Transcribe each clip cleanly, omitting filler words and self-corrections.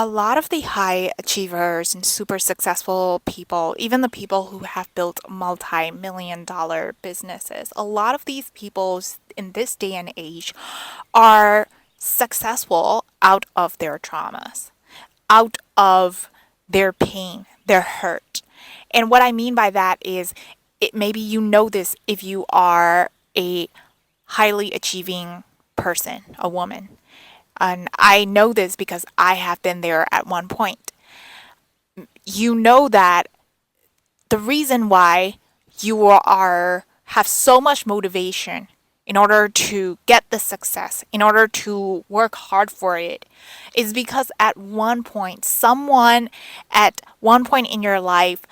A lot of the high achievers and super successful people, even the people who have built multi-million dollar businesses, a lot of these people in this day and age are successful out of their traumas, out of their pain, their hurt. And what I mean by that is maybe you know this if you are a highly achieving person, a woman. And I know this because I have been there at one point. You know that the reason why you are have so much motivation in order to get the success, in order to work hard for it, is because at one point, someone at one point in your life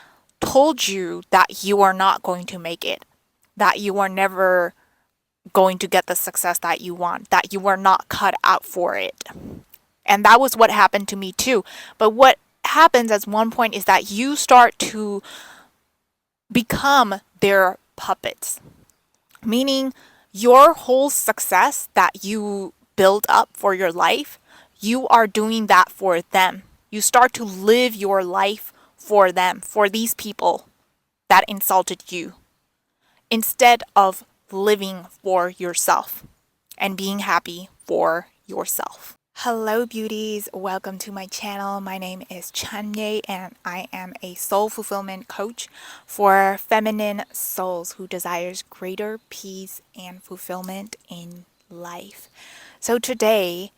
told you that you are not going to make it, that you are never going to get the success that you want, that you were not cut out for it. And that was what happened to me too. But what happens at one point is that you start to become their puppets, meaning your whole success that you build up for your life, you are doing that for them. You start to live your life for them, for these people that insulted you, instead of living for yourself and being happy for yourself. Hello beauties, welcome to my channel. My name is Chanye and I am a soul fulfillment coach for feminine souls who desires greater peace and fulfillment in life. So today,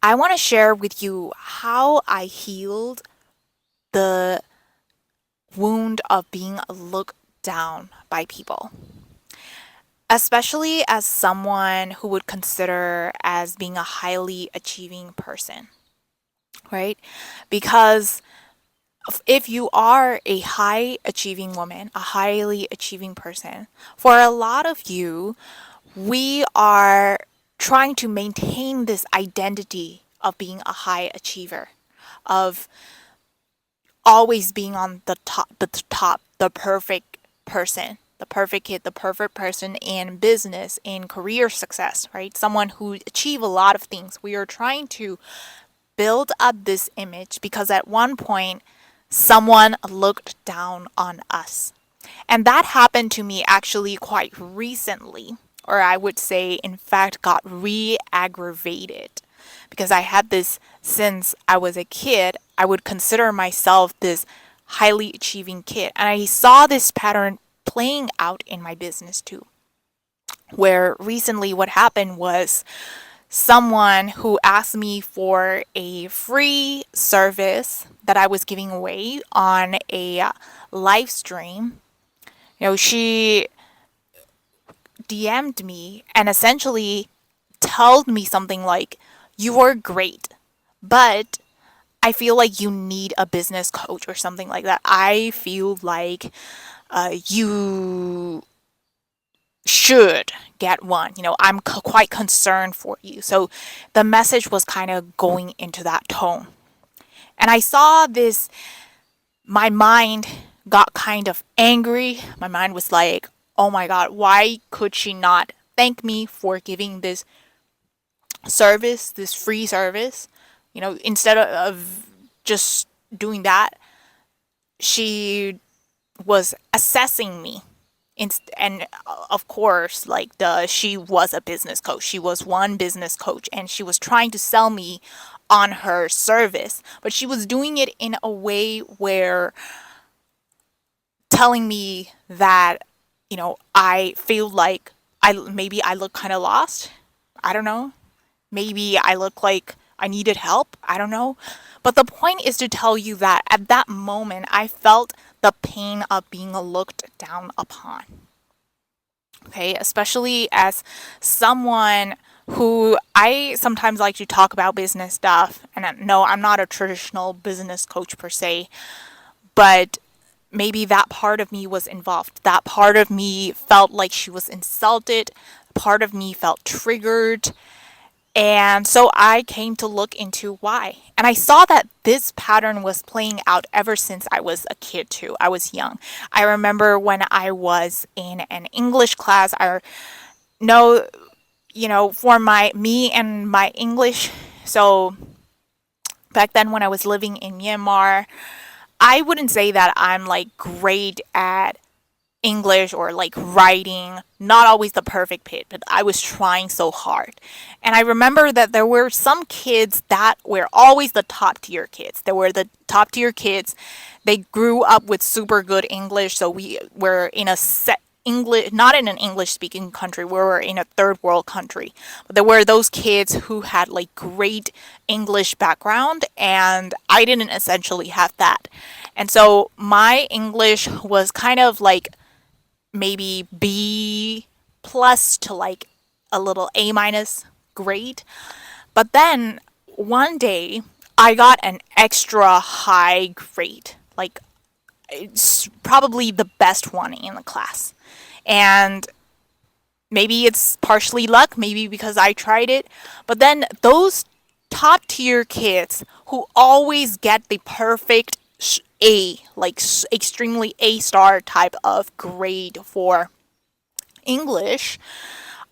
I want to share with you how I healed the wound of being looked down by people, especially as someone who would consider as being a highly achieving person, right? Because if you are a high achieving woman, a highly achieving person, for a lot of you, we are trying to maintain this identity of being a high achiever, of always being on the perfect person, the perfect kid, the perfect person in business, in career success, right? Someone who achieve a lot of things. We are trying to build up this image because at one point someone looked down on us. And that happened to me actually quite recently, or I would say in fact got re-aggravated because I had this since I was a kid. I would consider myself this highly achieving kid. And I saw this pattern playing out in my business too. Where recently what happened was someone who asked me for a free service that I was giving away on a live stream. She DM'd me and essentially told me something like, "You are great, but I feel like you need a business coach," or something like that. "I feel like you should get one. I'm quite concerned for you." So the message was kind of going into that tone. And I saw this, my mind got kind of angry. My mind was like, oh my God, why could she not thank me for giving this service, this free service? Instead of just doing that, she was assessing me. And of course, she was a business coach. She was one business coach and she was trying to sell me on her service, but she was doing it in a way where telling me that, I feel like maybe I look kind of lost. I don't know. Maybe I look like I needed help. I don't know. But the point is to tell you that at that moment, I felt the pain of being looked down upon. Okay, especially as someone who I sometimes like to talk about business stuff. And no, I'm not a traditional business coach per se, but maybe that part of me was involved. That part of me felt like she was insulted. Part of me felt triggered. And so I came to look into why. And I saw that this pattern was playing out ever since I was a kid too. I was young. I remember when I was in an English class, I know, for me and my English, so Back then, when I was living in Myanmar, I wouldn't say that I'm like great at English or like writing, not always the perfect pitch, but I was trying so hard. And I remember that there were some kids that were always the top tier kids. There were the top tier kids. They grew up with super good English, so we were in a set English, not in an English speaking country, we were in a third world country. But there were those kids who had like great English background, and I didn't essentially have that. And so my English was kind of like maybe B plus to like a little A minus grade. But then one day I got an extra high grade. Like it's probably the best one in the class. And maybe it's partially luck, maybe because I tried it. But then those top tier kids who always get the perfect A, like extremely A star type of grade for English,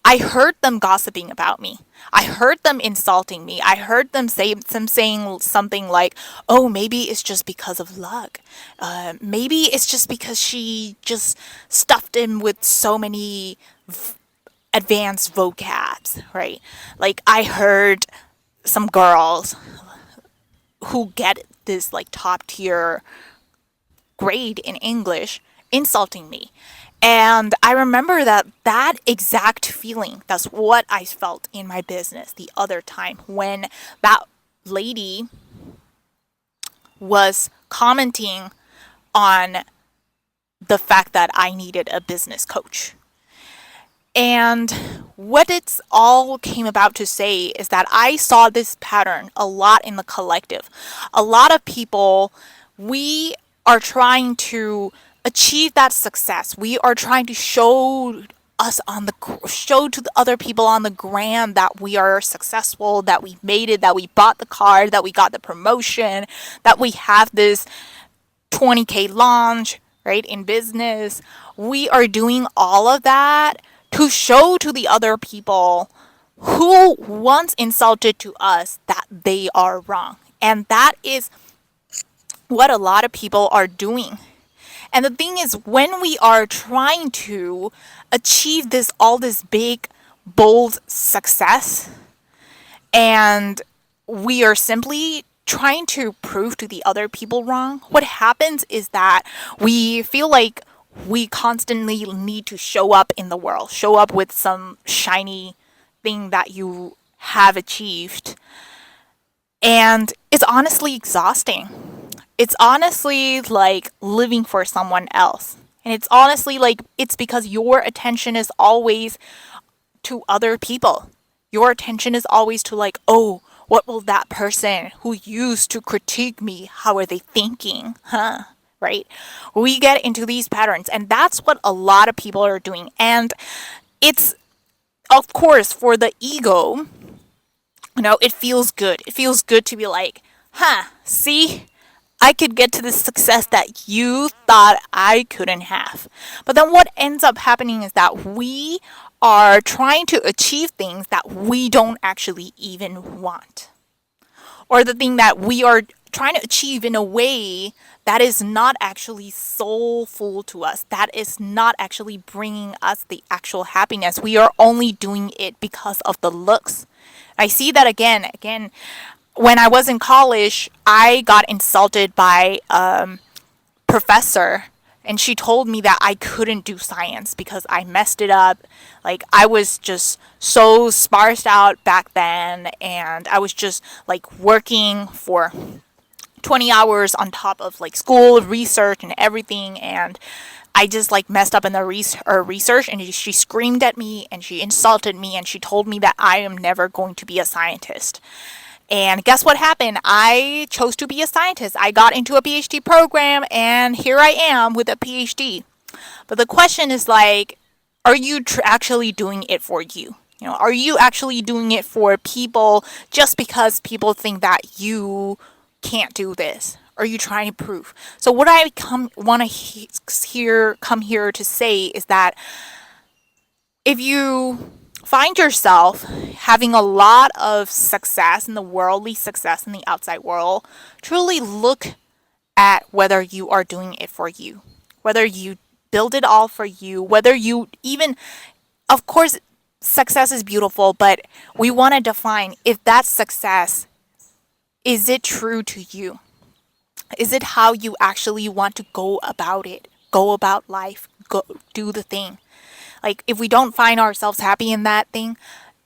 I heard them gossiping about me. I heard them insulting me. I heard them saying something like, "Oh, maybe it's just because of luck. Maybe it's just because she just stuffed him with so many advanced vocabs, right?" Like I heard some girls who get this like top tier grade in English insulting me. And I remember that exact feeling. That's what I felt in my business the other time when that lady was commenting on the fact that I needed a business coach. And what it's all came about to say is that I saw this pattern a lot in the collective. A lot of people, we are trying to achieve that success. We are trying to show to the other people on the gram that we are successful, that we made it, that we bought the car, that we got the promotion, that we have this 20K launch, right, in business. We are doing all of that to show to the other people who once insulted to us that they are wrong. And that is what a lot of people are doing. And the thing is, when we are trying to achieve all this big, bold success, and we are simply trying to prove to the other people wrong, what happens is that we feel like we constantly need to show up in the world, show up with some shiny thing that you have achieved. And it's honestly exhausting. It's honestly like living for someone else. And it's honestly like it's because your attention is always to other people. Your attention is always to like, oh, what will that person who used to critique me, how are they thinking? Huh? Right? We get into these patterns, and that's what a lot of people are doing. And it's, of course, for the ego, it feels good. It feels good to be like, huh, see? I could get to the success that you thought I couldn't have. But then what ends up happening is that we are trying to achieve things that we don't actually even want. Or the thing that we are trying to achieve in a way that is not actually soulful to us, that is not actually bringing us the actual happiness. We are only doing it because of the looks. I see that again. When I was in college, I got insulted by a professor, and she told me that I couldn't do science because I messed it up. Like, I was just so sparsed out back then, and I was just like working for 20 hours on top of like school, research, and everything, and I just like messed up in the research, and she screamed at me and she insulted me and she told me that I am never going to be a scientist. And guess what happened? I chose to be a scientist. I got into a PhD program, and here I am with a PhD. But the question is like, are you actually doing it for you? Are you actually doing it for people just because people think that you can't do this? Are you trying to prove? So what I come here to say is that if you find yourself having a lot of success in the worldly success in the outside world, truly look at whether you are doing it for you, whether you build it all for you, whether you even, of course, success is beautiful, but we want to define if that success, is it true to you? Is it how you actually want to go about it? Go about life, go do the thing. Like if we don't find ourselves happy in that thing,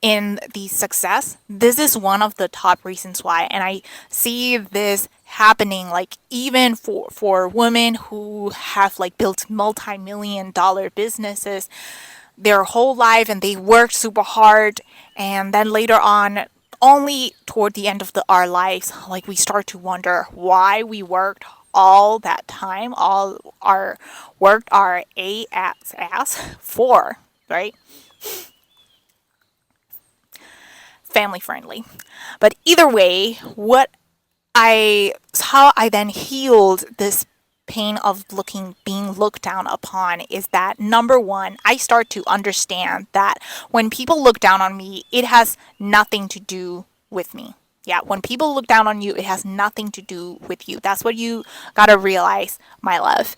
in the success, this is one of the top reasons why. And I see this happening like even for women who have like built multi-million dollar businesses their whole life and they worked super hard, and then later on, only toward the end of our lives, like we start to wonder why we worked all that time, all our worked our ass for, right? Family friendly. But either way, how I then healed this pain of being looked down upon is that number one, I start to understand that when people look down on me, it has nothing to do with me. Yeah, when people look down on you, it has nothing to do with you. That's what you gotta realize, my love.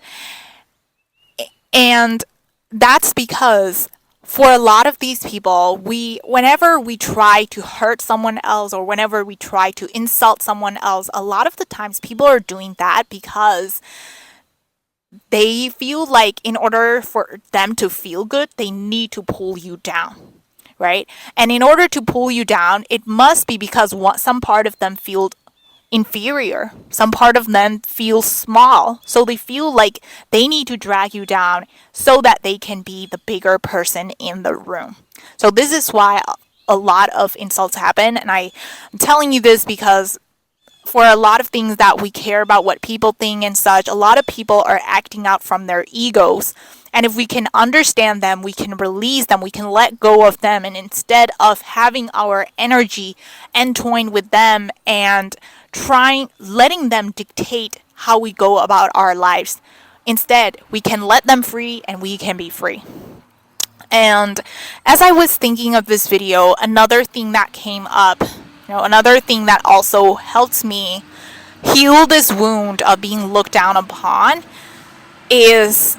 And that's because for a lot of these people, whenever we try to hurt someone else or whenever we try to insult someone else, a lot of the times people are doing that because they feel like in order for them to feel good, they need to pull you down, right? And in order to pull you down, it must be because some part of them feel inferior. Some part of them feel small. So they feel like they need to drag you down so that they can be the bigger person in the room. So this is why a lot of insults happen. And I'm telling you this because for a lot of things that we care about what people think and such, a lot of people are acting out from their egos. And if we can understand them, we can release them, we can let go of them. And instead of having our energy entwined with them and letting them dictate how we go about our lives, instead, we can let them free and we can be free. And as I was thinking of this video, another thing that came up, another thing that also helps me heal this wound of being looked down upon is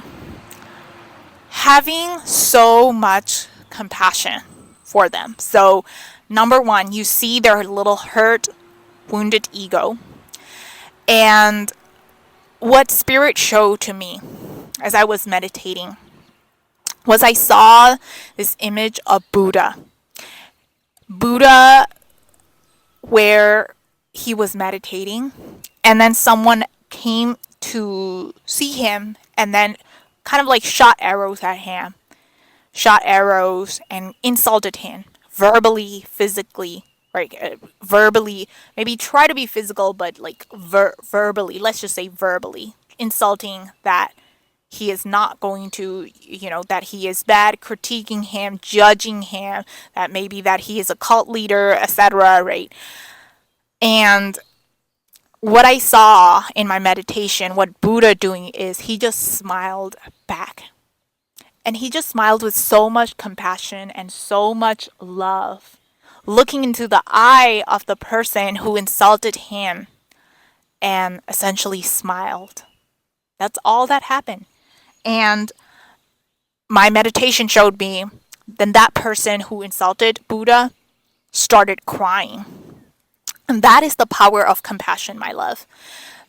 having so much compassion for them. So, number one, you see their little hurt, wounded ego. And what Spirit showed to me as I was meditating was I saw this image of Buddha. Buddha, where he was meditating, and then someone came to see him and then kind of like shot arrows at him, and insulted him verbally, physically, right? Verbally, maybe try to be physical, but like verbally, let's just say verbally, insulting that he is not going to, that he is bad, critiquing him, judging him, that maybe that he is a cult leader, etc., right? And what I saw in my meditation, what Buddha doing is he just smiled back. And he just smiled with so much compassion and so much love, looking into the eye of the person who insulted him and essentially smiled. That's all that happened. And my meditation showed me then that person who insulted Buddha started crying. And that is the power of compassion, my love.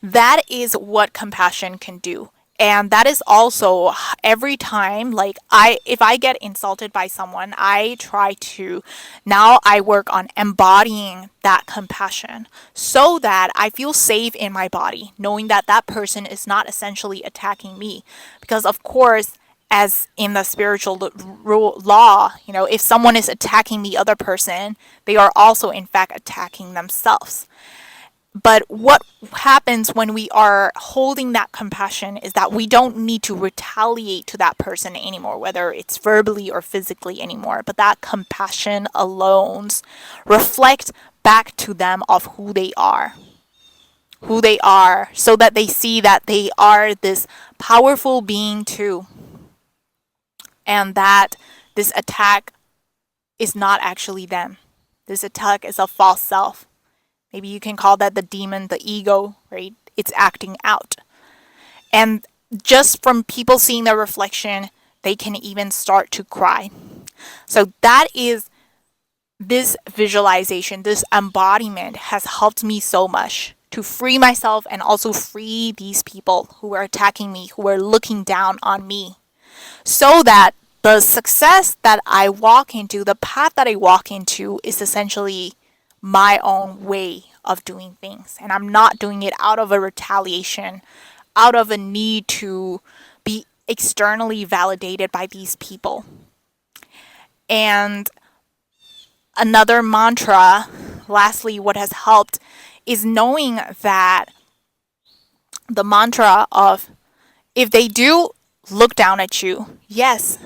That is what compassion can do. And that is also every time, like if I get insulted by someone, I work on embodying that compassion so that I feel safe in my body, knowing that that person is not essentially attacking me. Because of course, as in the spiritual law, if someone is attacking the other person, they are also in fact attacking themselves. But what happens when we are holding that compassion is that we don't need to retaliate to that person anymore, whether it's verbally or physically anymore. But that compassion alone reflects back to them of who they are, so that they see that they are this powerful being too. And that this attack is not actually them. This attack is a false self. Maybe you can call that the demon, the ego, right? It's acting out. And just from people seeing their reflection, they can even start to cry. So that is this visualization, this embodiment has helped me so much to free myself and also free these people who are attacking me, who are looking down on me, so that the success that I walk into, the path that I walk into, is essentially my own way of doing things. And I'm not doing it out of a retaliation, out of a need to be externally validated by these people. And another mantra, lastly, what has helped is knowing that the mantra of, if they do look down at you, yes,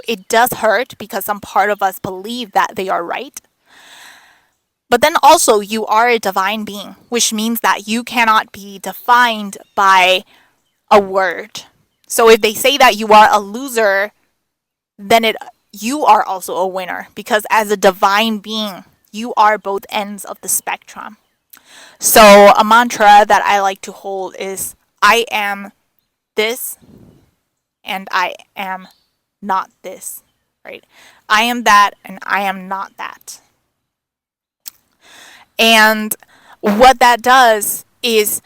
it does hurt because some part of us believe that they are right. But then also, you are a divine being, which means that you cannot be defined by a word. So if they say that you are a loser, then you are also a winner, because as a divine being, you are both ends of the spectrum. So a mantra that I like to hold is, I am this and I am not this, right? I am that and I am not that. And what that does is,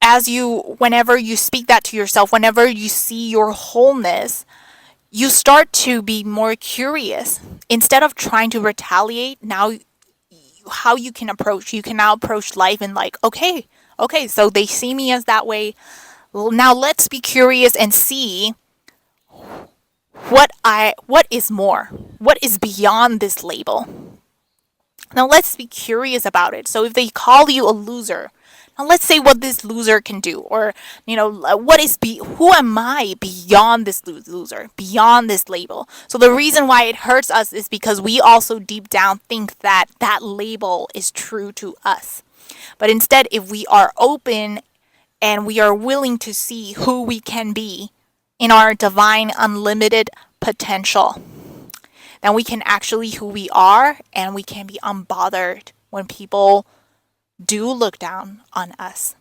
whenever you speak that to yourself, whenever you see your wholeness, you start to be more curious. Instead of trying to retaliate, now how you can now approach life and like, okay, so they see me as that way. Well, now let's be curious and see what is more, what is beyond this label. Now let's be curious about it. So if they call you a loser, now let's say what this loser can do, or who am I beyond this loser, beyond this label. So the reason why it hurts us is because we also deep down think that that label is true to us. But instead, if we are open and we are willing to see who we can be in our divine unlimited potential, then we can actually who we are, and we can be unbothered when people do look down on us.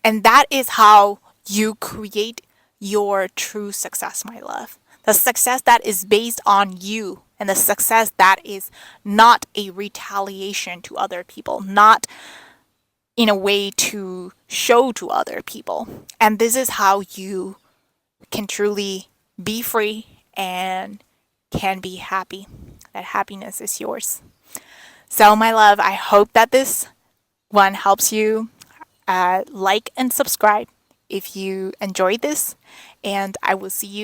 And that is how you create your true success, my love. The success that is based on you, and the success that is not a retaliation to other people, not in a way to show to other people. And this is how you can truly be free and can be happy. That happiness is yours. So, my love, I hope that this one helps you. Like and subscribe if you enjoyed this, and I will see you